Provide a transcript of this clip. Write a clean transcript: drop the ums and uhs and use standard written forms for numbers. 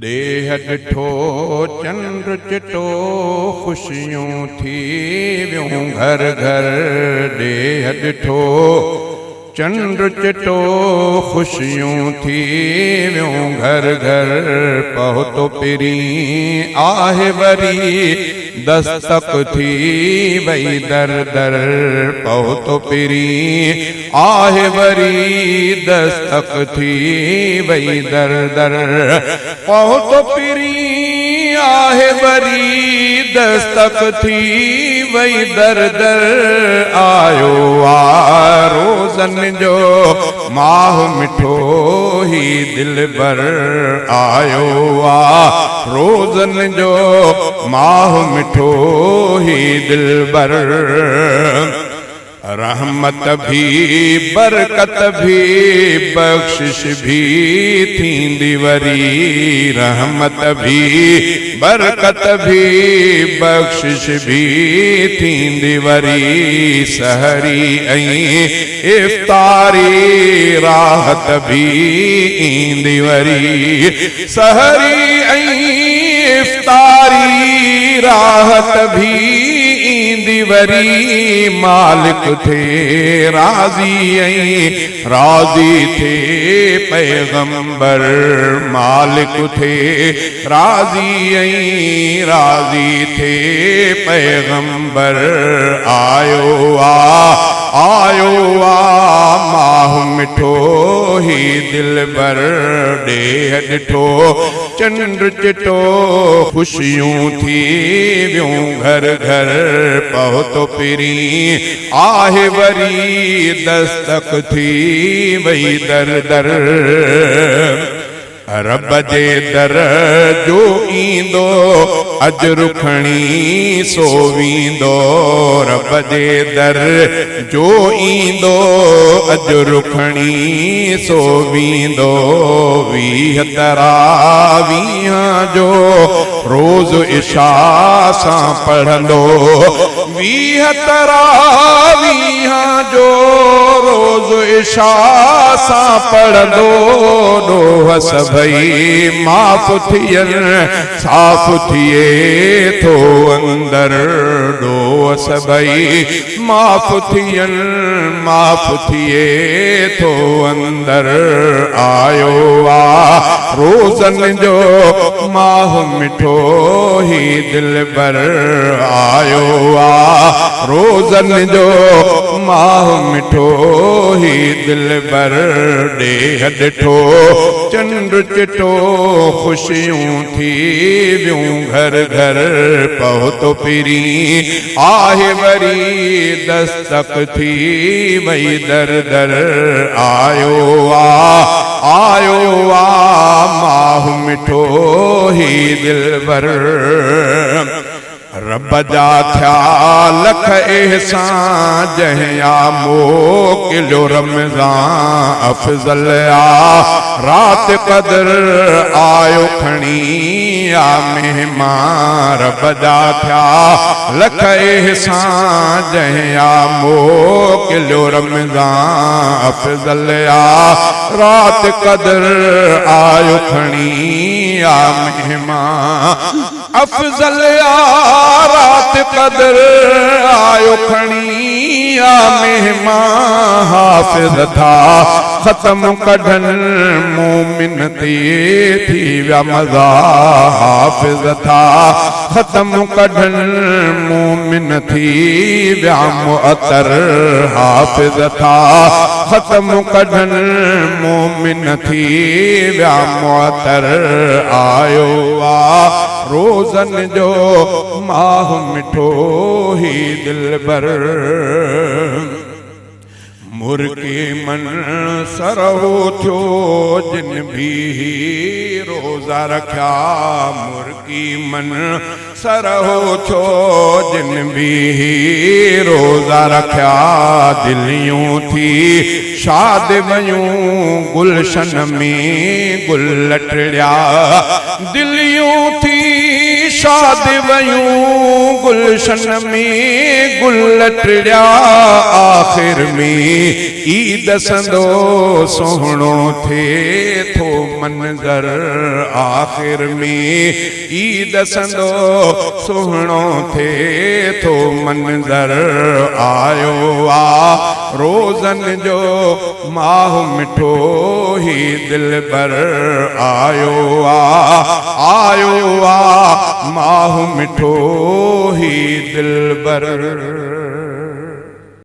देह ॾिठो चंद्र चिटो ख़ुशियूं थी वियूं घर घर। देह ॾिठो चंद्र चिटो ख़ुशियूं थी वियूं घर घर। पहुतो पिरी आहे वरी दस्तक थी वई दर दर। पहुतो पिरी आहे वरी दस्तक थी वई दर दर। पहुतो पिरी आहे वरी दस्तक थी वई दर दर। आयो आ रोज़न जो माह मिठो ही दिलबर। आयो आ रोज़न जो माह मिठो ही दिलबर। रहमत भी बरकत भी बख्शिश भी थींदी वरी। रहमत भी बरकत भी बख्शिश भी थींदी वरी। सहरी ऐं इफ्तारी राहत भी ईंदी वरी। सहरी ऐं इफ्तारी राहत भी ईंदी वरी। मालिक थे राज़ी ऐं राज़ी थे पैगंबर। मालिक थे राज़ी ऐं राज़ी थे पैगंबर। आयो आ माह मिठो ही दिलबर। देह ॾिठो चंद्र चिटो ख़ुशियूं थी वियूं घर घर। पहुतो पिरी आहे वरी दस्तक थी वई दर दर। रब जे दर जो ईंदो अजरु खणी सो वींदो। रब जे दर जो ईंदो अजरु खणी सो वींदो। 20 तरावीह जो रोज़ इशा सां पढ़ंदो। 20 तरावीह जो रोज़ इशा सां पढ़ंदो। ॾोह सभई माफ़ थियनि साफ़ थिए थो अंदर। ॾोह सभई माफ़ थियनि माफ़ थिए थो अंदर। आयो आ रोज़न जो माह मिठो ही दिलबर। आयो आ रोज़न जो माह मिठो ही दिलबर। देह ॾिठो चंद्र चिटो ख़ुशियूं थी वियूं घर घर। पहुतो पिरी आहे वरी दस्तक थी वई दर दर। आयो आ माह मिठो ही दिलबर। रब जा थिया लख एहसान जहिया मोकिलियो रमज़ान अफ़ज़ल आ। रात क़दर आयो खणी आ मेहमान। रब जा थिया लख एहसान जहिया मोकिलियो रमज़ान अफ़ज़ल आ। रात क़दर आयो खणी आ मेहमान अफ़ज़ल आ। रात क़दर आयो खणी आ मेहमान। हाफ़िज़ था ख़त्म कढनि मोमिन ते थी विया मज़ा। हाफ़िज़ था ख़त्म कढनि मोमिन थी विया मुअतर। हाफ़िज़ था ख़त्म कढनि मोमिन थी विया मुअतर। आयो आ रोज़न जो माह मिठो ही दिलबर। मुर्गी मन सरहो थियो जिन भी रोज़ा रखिया। मुर्गी मन सरहो थियो जिन भी रोज़ा रखिया। दिलियूं थी शाद वयूं गुलशन में गुल टिड़िया। दिलियूं थी शाद वयूं गुलशन में गुल टिड़िया। आखिर में ईद संदो सोहणो थे थो मंजर आखिर में ईद संदो सुहणो थे तो मंजर आयो आ रोज़न जो माह मिठो ही दिलबर आयो आ माह मिठो ही दिलबर।